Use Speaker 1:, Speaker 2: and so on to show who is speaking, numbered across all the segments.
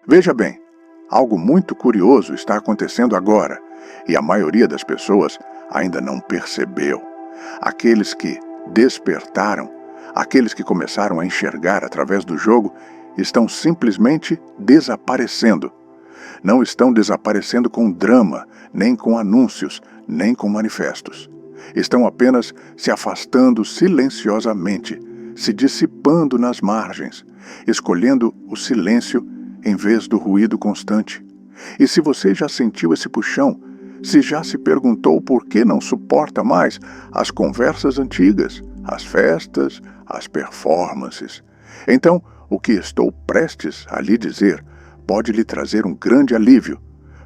Speaker 1: Veja bem, algo muito curioso está acontecendo agora e a maioria das pessoas ainda não percebeu. Aqueles que despertaram, aqueles que começaram a enxergar através do jogo, estão simplesmente desaparecendo. Não estão desaparecendo com drama, nem com anúncios, nem com manifestos. Estão apenas se afastando silenciosamente, se dissipando nas margens, escolhendo o silêncio em vez do ruído constante. E se você já sentiu esse puxão, se já se perguntou por que não suporta mais as conversas antigas, as festas, as performances, então o que estou prestes a lhe dizer pode lhe trazer um grande alívio,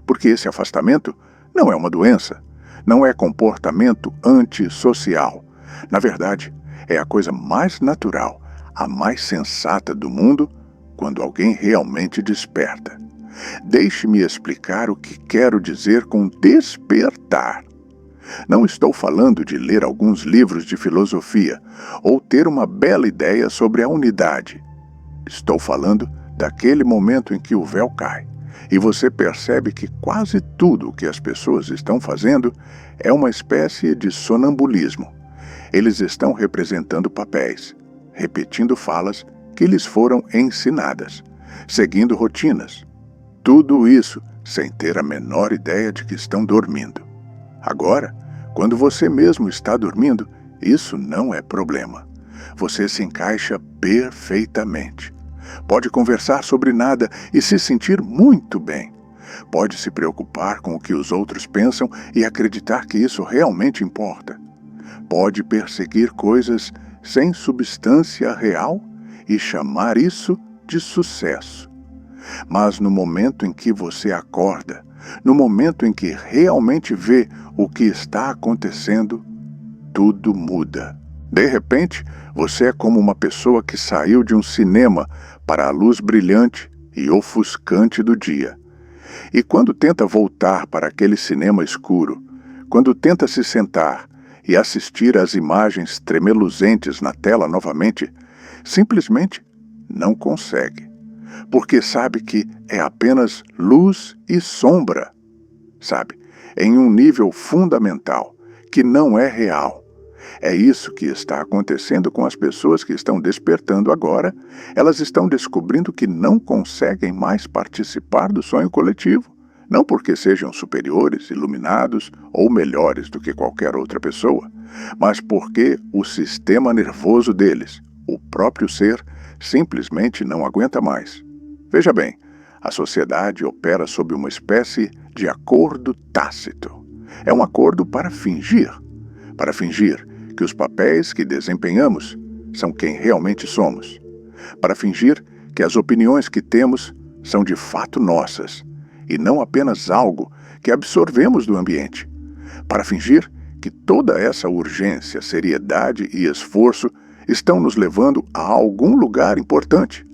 Speaker 1: porque esse afastamento não é uma doença, não é comportamento antissocial. Na verdade, é a coisa mais natural, a mais sensata do mundo quando alguém realmente desperta. Deixe-me explicar o que quero dizer com despertar. Não estou falando de ler alguns livros de filosofia ou ter uma bela ideia sobre a unidade. Estou falando daquele momento em que o véu cai e você percebe que quase tudo o que as pessoas estão fazendo é uma espécie de sonambulismo. Eles estão representando papéis, repetindo falas que lhes foram ensinadas, seguindo rotinas. Tudo isso sem ter a menor ideia de que estão dormindo. Agora, quando você mesmo está dormindo, isso não é problema. Você se encaixa perfeitamente. Pode conversar sobre nada e se sentir muito bem. Pode se preocupar com o que os outros pensam e acreditar que isso realmente importa. Pode perseguir coisas sem substância real e chamar isso de sucesso. Mas no momento em que você acorda, no momento em que realmente vê o que está acontecendo, tudo muda. De repente, você é como uma pessoa que saiu de um cinema para a luz brilhante e ofuscante do dia. E quando tenta voltar para aquele cinema escuro, quando tenta se sentar e assistir às imagens tremeluzentes na tela novamente, simplesmente não consegue, porque sabe que é apenas luz e sombra, sabe, em um nível fundamental, que não é real. É isso que está acontecendo com as pessoas que estão despertando agora. Elas estão descobrindo que não conseguem mais participar do sonho coletivo, não porque sejam superiores, iluminados ou melhores do que qualquer outra pessoa, mas porque o sistema nervoso deles, o próprio ser, simplesmente não aguenta mais. Veja bem, a sociedade opera sob uma espécie de acordo tácito. É um acordo para fingir que os papéis que desempenhamos são quem realmente somos, para fingir que as opiniões que temos são de fato nossas e não apenas algo que absorvemos do ambiente, para fingir que toda essa urgência, seriedade e esforço estão nos levando a algum lugar importante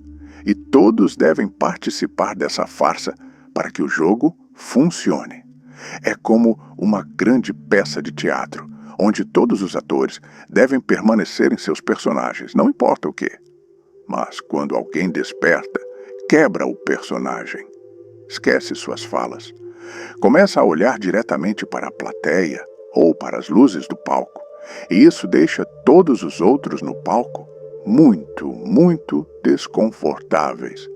Speaker 1: e todos devem participar dessa farsa para que o jogo funcione. É como uma grande peça de teatro, onde todos os atores devem permanecer em seus personagens, não importa o quê. Mas quando alguém desperta, quebra o personagem. Esquece suas falas. Começa a olhar diretamente para a plateia ou para as luzes do palco. E isso deixa todos os outros no palco muito desconfortáveis.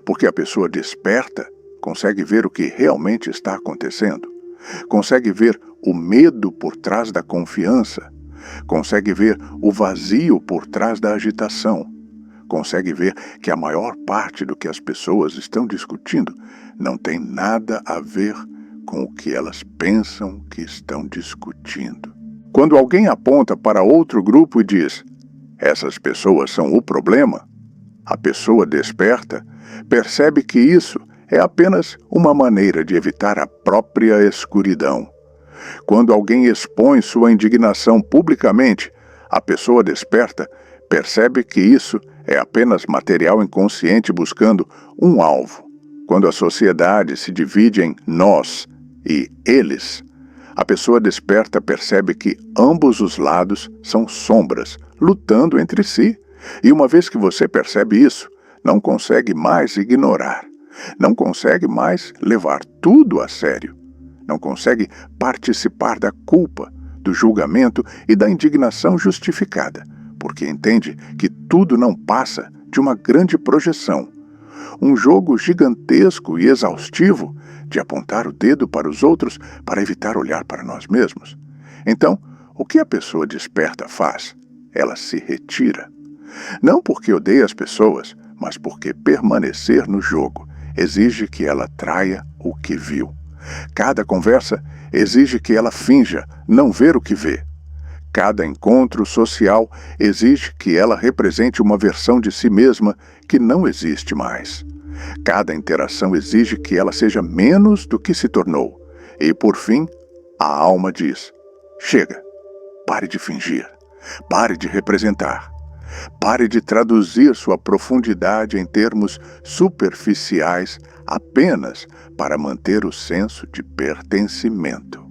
Speaker 1: Porque a pessoa desperta, consegue ver o que realmente está acontecendo. Consegue ver o medo por trás da confiança. Consegue ver o vazio por trás da agitação. Consegue ver que a maior parte do que as pessoas estão discutindo não tem nada a ver com o que elas pensam que estão discutindo. Quando alguém aponta para outro grupo e diz: essas pessoas são o problema, a pessoa desperta, percebe que isso é apenas uma maneira de evitar a própria escuridão. Quando alguém expõe sua indignação publicamente, a pessoa desperta, percebe que isso é apenas material inconsciente buscando um alvo. Quando a sociedade se divide em nós e eles, a pessoa desperta percebe que ambos os lados são sombras, lutando entre si. E uma vez que você percebe isso, não consegue mais ignorar. Não consegue mais levar tudo a sério. Não consegue participar da culpa, do julgamento e da indignação justificada, porque entende que tudo não passa de uma grande projeção, um jogo gigantesco e exaustivo de apontar o dedo para os outros para evitar olhar para nós mesmos. Então, o que a pessoa desperta faz? Ela se retira. Não porque odeia as pessoas, mas porque permanecer no jogo exige que ela traia o que viu. Cada conversa exige que ela finja não ver o que vê. Cada encontro social exige que ela represente uma versão de si mesma que não existe mais. Cada interação exige que ela seja menos do que se tornou. E, por fim, a alma diz: chega, pare de fingir, pare de representar, pare de traduzir sua profundidade em termos superficiais apenas para manter o senso de pertencimento.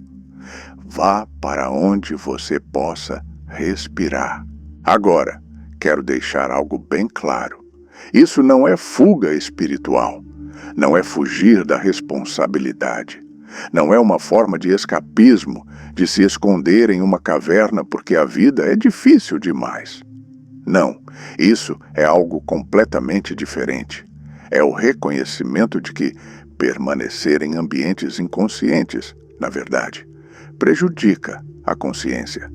Speaker 1: Vá para onde você possa respirar. Agora, quero deixar algo bem claro. Isso não é fuga espiritual. Não é fugir da responsabilidade. Não é uma forma de escapismo, de se esconder em uma caverna porque a vida é difícil demais. Não, isso é algo completamente diferente. É o reconhecimento de que permanecer em ambientes inconscientes, na verdade, prejudica a consciência.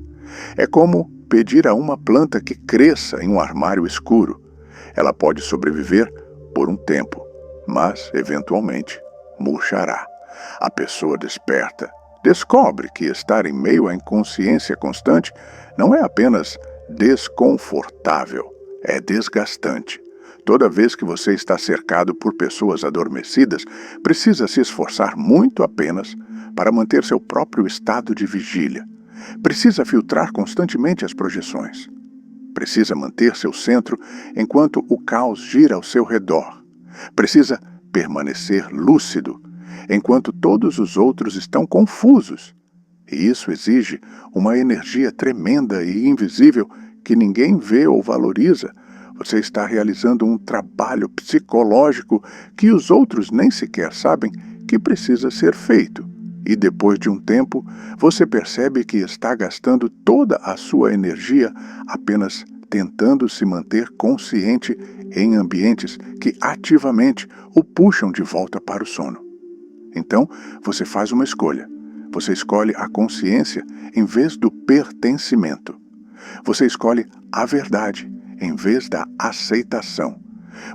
Speaker 1: É como pedir a uma planta que cresça em um armário escuro. Ela pode sobreviver por um tempo, mas, eventualmente, murchará. A pessoa desperta, descobre que estar em meio à inconsciência constante não é apenas desconfortável, é desgastante. Toda vez que você está cercado por pessoas adormecidas, precisa se esforçar muito apenas para manter seu próprio estado de vigília. Precisa filtrar constantemente as projeções. Precisa manter seu centro enquanto o caos gira ao seu redor. Precisa permanecer lúcido enquanto todos os outros estão confusos. E isso exige uma energia tremenda e invisível que ninguém vê ou valoriza. Você está realizando um trabalho psicológico que os outros nem sequer sabem que precisa ser feito. E depois de um tempo, você percebe que está gastando toda a sua energia apenas tentando se manter consciente em ambientes que ativamente o puxam de volta para o sono. Então, você faz uma escolha. Você escolhe a consciência em vez do pertencimento. Você escolhe a verdade em vez da aceitação.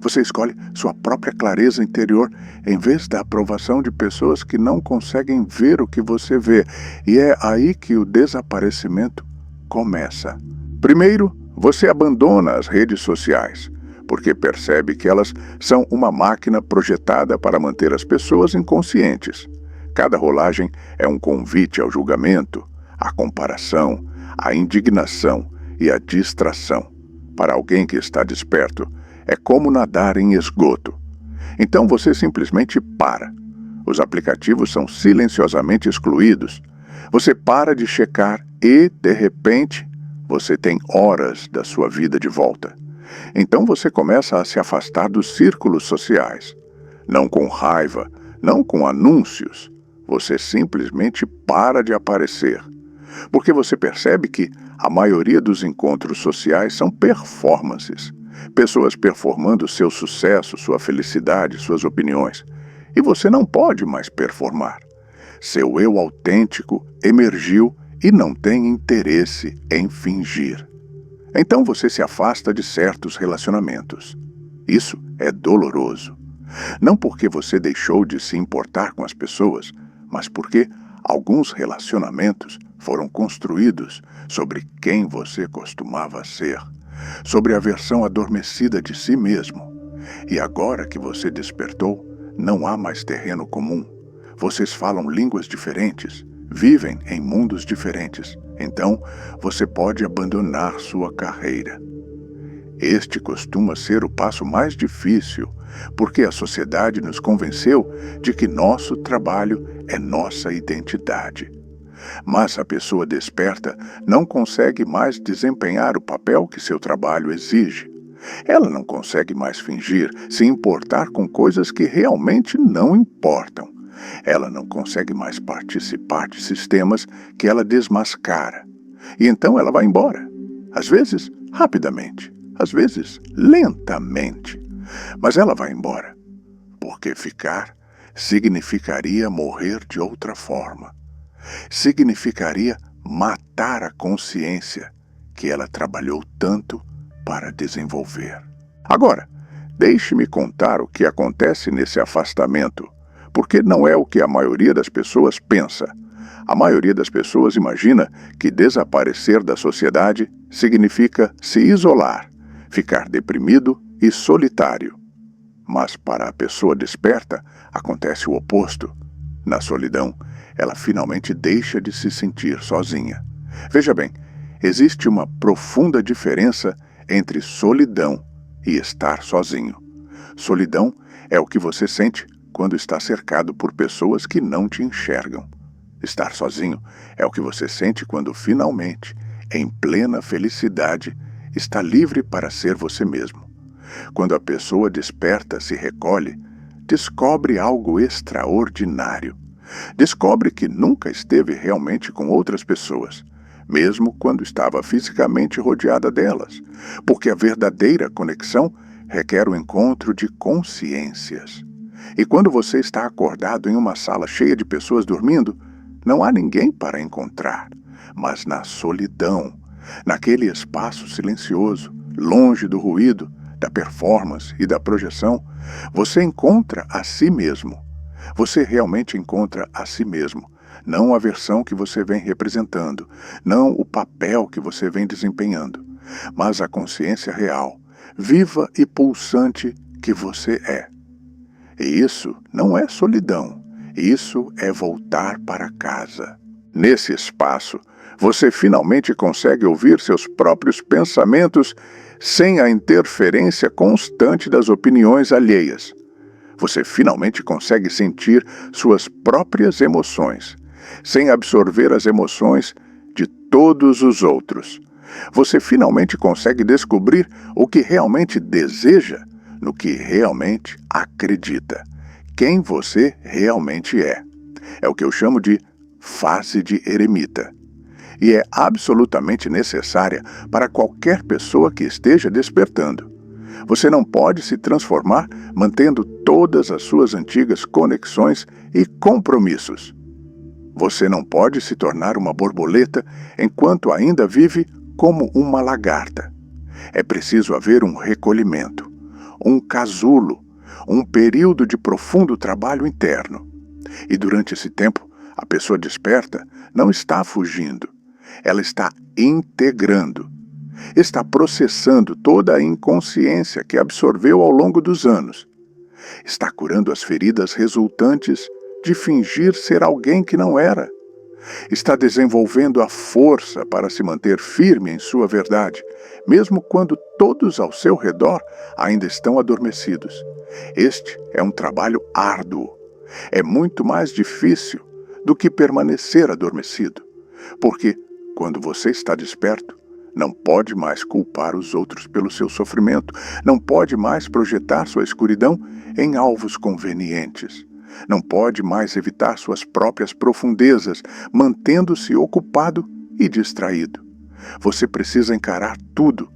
Speaker 1: Você escolhe sua própria clareza interior em vez da aprovação de pessoas que não conseguem ver o que você vê. E é aí que o desaparecimento começa. Primeiro, você abandona as redes sociais, porque percebe que elas são uma máquina projetada para manter as pessoas inconscientes. Cada rolagem é um convite ao julgamento, à comparação, à indignação e à distração. Para alguém que está desperto, é como nadar em esgoto. Então você simplesmente para. Os aplicativos são silenciosamente excluídos. Você para de checar e, de repente, você tem horas da sua vida de volta. Então você começa a se afastar dos círculos sociais. Não com raiva, não com anúncios. Você simplesmente para de aparecer. Porque você percebe que a maioria dos encontros sociais são performances. Pessoas performando seu sucesso, sua felicidade, suas opiniões. E você não pode mais performar. Seu eu autêntico emergiu e não tem interesse em fingir. Então você se afasta de certos relacionamentos. Isso é doloroso. Não porque você deixou de se importar com as pessoas, mas porque alguns relacionamentos foram construídos sobre quem você costumava ser, sobre a versão adormecida de si mesmo. E agora que você despertou, não há mais terreno comum. Vocês falam línguas diferentes, vivem em mundos diferentes. Então, você pode abandonar sua carreira. Este costuma ser o passo mais difícil, porque a sociedade nos convenceu de que nosso trabalho é nossa identidade. Mas a pessoa desperta não consegue mais desempenhar o papel que seu trabalho exige. Ela não consegue mais fingir se importar com coisas que realmente não importam. Ela não consegue mais participar de sistemas que ela desmascara. E então ela vai embora. Às vezes, rapidamente. Às vezes, lentamente. Mas ela vai embora. Porque ficar significaria morrer de outra forma. Significaria matar a consciência que ela trabalhou tanto para desenvolver. Agora, deixe-me contar o que acontece nesse afastamento, porque não é o que a maioria das pessoas pensa. A maioria das pessoas imagina que desaparecer da sociedade significa se isolar, ficar deprimido e solitário. Mas para a pessoa desperta, acontece o oposto. Na solidão, ela finalmente deixa de se sentir sozinha. Veja bem, existe uma profunda diferença entre solidão e estar sozinho. Solidão é o que você sente quando está cercado por pessoas que não te enxergam. Estar sozinho é o que você sente quando finalmente, em plena felicidade, está livre para ser você mesmo. Quando a pessoa desperta, se recolhe, descobre algo extraordinário. Descobre que nunca esteve realmente com outras pessoas, mesmo quando estava fisicamente rodeada delas, porque a verdadeira conexão requer o encontro de consciências. E quando você está acordado em uma sala cheia de pessoas dormindo, não há ninguém para encontrar, mas na solidão, naquele espaço silencioso, longe do ruído, da performance e da projeção, você encontra a si mesmo. Você realmente encontra a si mesmo, não a versão que você vem representando, não o papel que você vem desempenhando, mas a consciência real, viva e pulsante que você é. E isso não é solidão, isso é voltar para casa. Nesse espaço, você finalmente consegue ouvir seus próprios pensamentos sem a interferência constante das opiniões alheias. Você finalmente consegue sentir suas próprias emoções, sem absorver as emoções de todos os outros. Você finalmente consegue descobrir o que realmente deseja, no que realmente acredita, quem você realmente é. É o que eu chamo de fase de eremita. E é absolutamente necessária para qualquer pessoa que esteja despertando. Você não pode se transformar mantendo todas as suas antigas conexões e compromissos. Você não pode se tornar uma borboleta enquanto ainda vive como uma lagarta. É preciso haver um recolhimento, um casulo, um período de profundo trabalho interno. E durante esse tempo, a pessoa desperta não está fugindo, ela está integrando. Está processando toda a inconsciência que absorveu ao longo dos anos. Está curando as feridas resultantes de fingir ser alguém que não era. Está desenvolvendo a força para se manter firme em sua verdade, mesmo quando todos ao seu redor ainda estão adormecidos. Este é um trabalho árduo. É muito mais difícil do que permanecer adormecido, porque, quando você está desperto, não pode mais culpar os outros pelo seu sofrimento, não pode mais projetar sua escuridão em alvos convenientes, não pode mais evitar suas próprias profundezas, mantendo-se ocupado e distraído. Você precisa encarar tudo,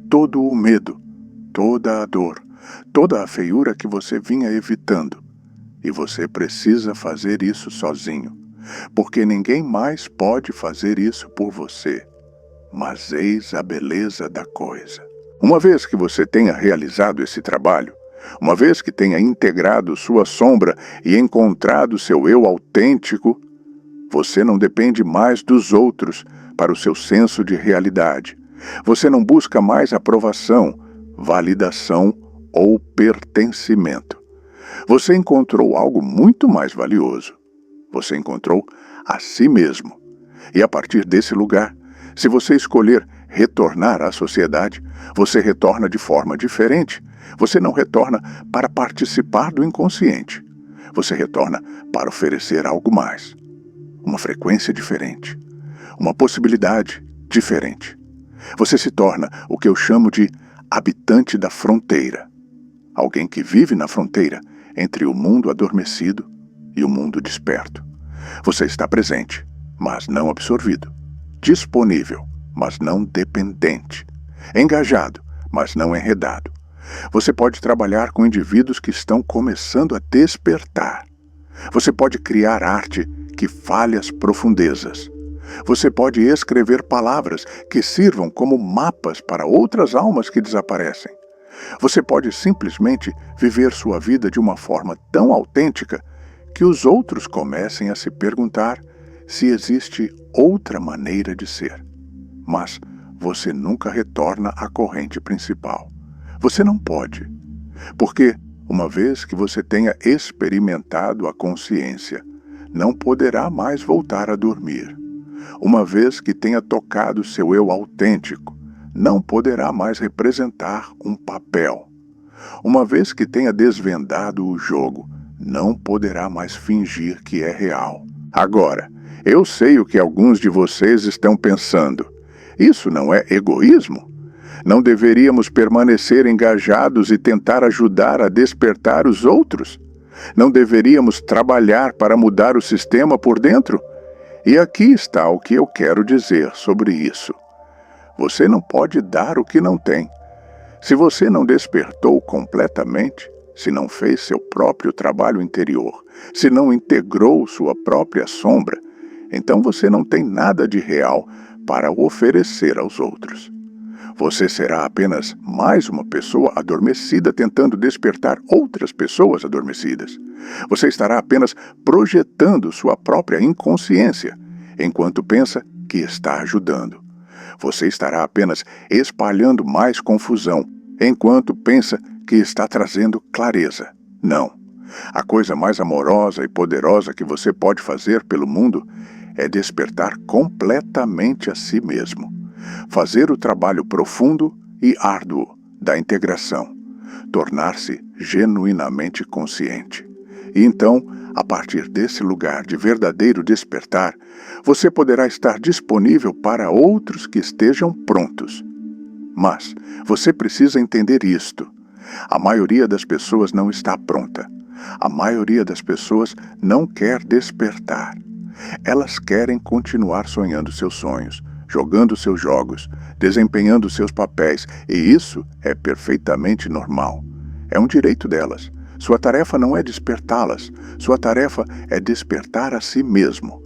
Speaker 1: todo o medo, toda a dor, toda a feiura que você vinha evitando. E você precisa fazer isso sozinho, porque ninguém mais pode fazer isso por você. Mas eis a beleza da coisa. Uma vez que você tenha realizado esse trabalho, uma vez que tenha integrado sua sombra e encontrado seu eu autêntico, você não depende mais dos outros para o seu senso de realidade. Você não busca mais aprovação, validação ou pertencimento. Você encontrou algo muito mais valioso. Você encontrou a si mesmo. E a partir desse lugar, se você escolher retornar à sociedade, você retorna de forma diferente. Você não retorna para participar do inconsciente. Você retorna para oferecer algo mais. Uma frequência diferente. Uma possibilidade diferente. Você se torna o que eu chamo de habitante da fronteira, alguém que vive na fronteira entre o mundo adormecido e o mundo desperto. Você está presente, mas não absorvido, disponível, mas não dependente, engajado, mas não enredado. Você pode trabalhar com indivíduos que estão começando a despertar. Você pode criar arte que fale as profundezas. Você pode escrever palavras que sirvam como mapas para outras almas que desaparecem. Você pode simplesmente viver sua vida de uma forma tão autêntica que os outros comecem a se perguntar se existe outra maneira de ser. Mas você nunca retorna à corrente principal. Você não pode. Porque, uma vez que você tenha experimentado a consciência, não poderá mais voltar a dormir. Uma vez que tenha tocado seu eu autêntico, não poderá mais representar um papel. Uma vez que tenha desvendado o jogo, não poderá mais fingir que é real. Agora, eu sei o que alguns de vocês estão pensando. Isso não é egoísmo? Não deveríamos permanecer engajados e tentar ajudar a despertar os outros? Não deveríamos trabalhar para mudar o sistema por dentro? E aqui está o que eu quero dizer sobre isso. Você não pode dar o que não tem. Se você não despertou completamente, se não fez seu próprio trabalho interior, se não integrou sua própria sombra, então você não tem nada de real para oferecer aos outros. Você será apenas mais uma pessoa adormecida tentando despertar outras pessoas adormecidas. Você estará apenas projetando sua própria inconsciência, enquanto pensa que está ajudando. Você estará apenas espalhando mais confusão, enquanto pensa que está trazendo clareza. Não. A coisa mais amorosa e poderosa que você pode fazer pelo mundo é despertar completamente a si mesmo. Fazer o trabalho profundo e árduo da integração. Tornar-se genuinamente consciente. E então, a partir desse lugar de verdadeiro despertar, você poderá estar disponível para outros que estejam prontos. Mas você precisa entender isto. A maioria das pessoas não está pronta. A maioria das pessoas não quer despertar. Elas querem continuar sonhando seus sonhos, jogando seus jogos, desempenhando seus papéis, e isso é perfeitamente normal. É um direito delas. Sua tarefa não é despertá-las, sua tarefa é despertar a si mesmo.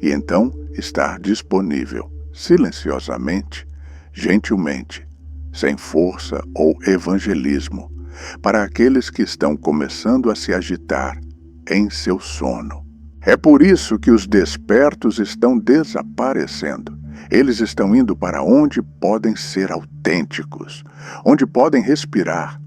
Speaker 1: E então estar disponível, silenciosamente, gentilmente, sem força ou evangelismo, para aqueles que estão começando a se agitar em seu sono. É por isso que os despertos estão desaparecendo. Eles estão indo para onde podem ser autênticos, onde podem respirar,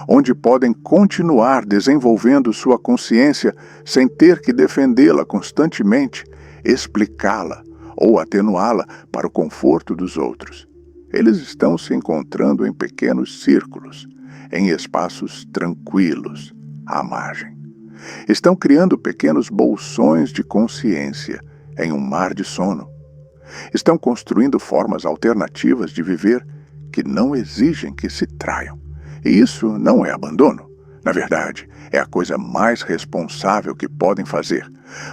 Speaker 1: onde podem continuar desenvolvendo sua consciência sem ter que defendê-la constantemente, explicá-la ou atenuá-la para o conforto dos outros. Eles estão se encontrando em pequenos círculos, em espaços tranquilos, à margem. Estão criando pequenos bolsões de consciência em um mar de sono. Estão construindo formas alternativas de viver que não exigem que se traiam. E isso não é abandono. Na verdade, é a coisa mais responsável que podem fazer,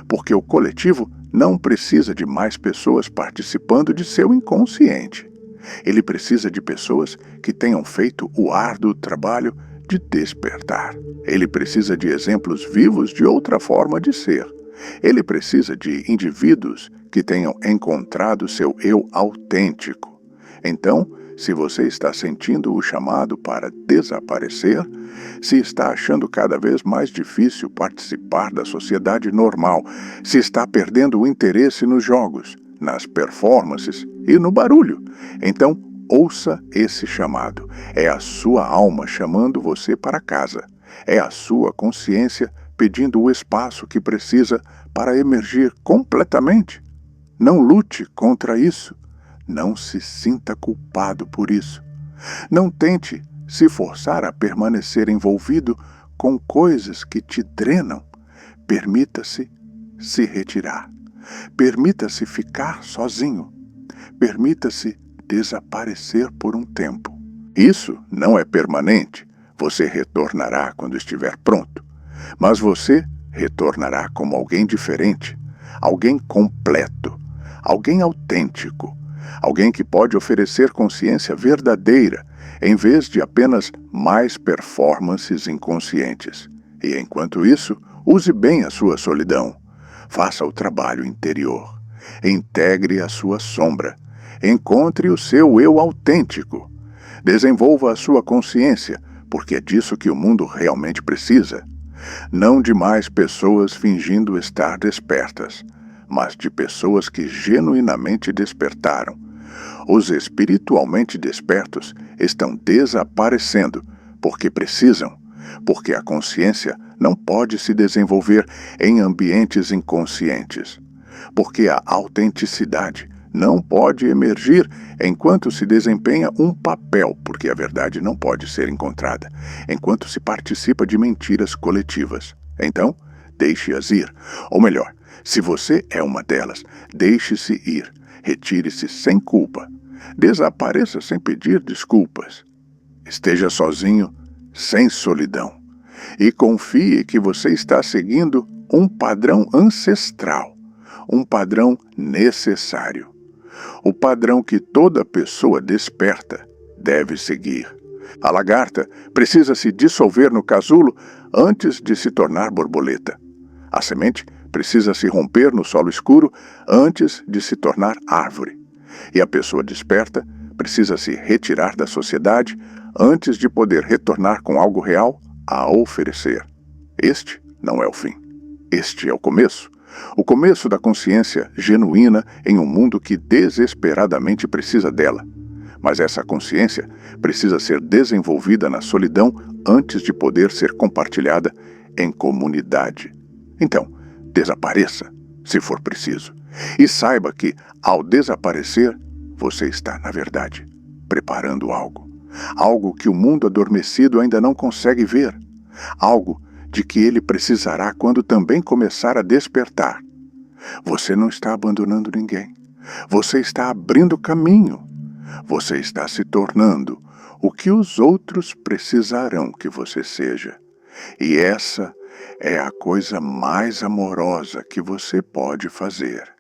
Speaker 1: porque o coletivo não precisa de mais pessoas participando de seu inconsciente. Ele precisa de pessoas que tenham feito o árduo trabalho de despertar. Ele precisa de exemplos vivos de outra forma de ser. Ele precisa de indivíduos que tenham encontrado seu eu autêntico. Então, se você está sentindo o chamado para desaparecer, se está achando cada vez mais difícil participar da sociedade normal, se está perdendo o interesse nos jogos, nas performances e no barulho, então ouça esse chamado. É a sua alma chamando você para casa. É a sua consciência pedindo o espaço que precisa para emergir completamente. Não lute contra isso. Não se sinta culpado por isso. Não tente se forçar a permanecer envolvido com coisas que te drenam. Permita-se se retirar. Permita-se ficar sozinho. Permita-se desaparecer por um tempo. Isso não é permanente. Você retornará quando estiver pronto. Mas você retornará como alguém diferente, alguém completo, alguém autêntico, alguém que pode oferecer consciência verdadeira, em vez de apenas mais performances inconscientes. E enquanto isso, use bem a sua solidão. Faça o trabalho interior. Integre a sua sombra. Encontre o seu eu autêntico. Desenvolva a sua consciência, porque é disso que o mundo realmente precisa. Não de mais pessoas fingindo estar despertas, mas de pessoas que genuinamente despertaram. Os espiritualmente despertos estão desaparecendo porque precisam, porque a consciência não pode se desenvolver em ambientes inconscientes, porque a autenticidade não pode emergir enquanto se desempenha um papel, porque a verdade não pode ser encontrada, enquanto se participa de mentiras coletivas. Então, deixe-as ir. Ou melhor, se você é uma delas, deixe-se ir. Retire-se sem culpa. Desapareça sem pedir desculpas. Esteja sozinho, sem solidão. E confie que você está seguindo um padrão ancestral, um padrão necessário. O padrão que toda pessoa desperta deve seguir. A lagarta precisa se dissolver no casulo antes de se tornar borboleta. A semente precisa se romper no solo escuro antes de se tornar árvore. E a pessoa desperta precisa se retirar da sociedade antes de poder retornar com algo real a oferecer. Este não é o fim. Este é o começo. O começo da consciência genuína em um mundo que desesperadamente precisa dela. Mas essa consciência precisa ser desenvolvida na solidão antes de poder ser compartilhada em comunidade. Então, desapareça, se for preciso. E saiba que, ao desaparecer, você está, na verdade, preparando algo. Algo que o mundo adormecido ainda não consegue ver. Algo de que ele precisará quando também começar a despertar. Você não está abandonando ninguém. Você está abrindo caminho. Você está se tornando o que os outros precisarão que você seja. E essa é a coisa mais amorosa que você pode fazer.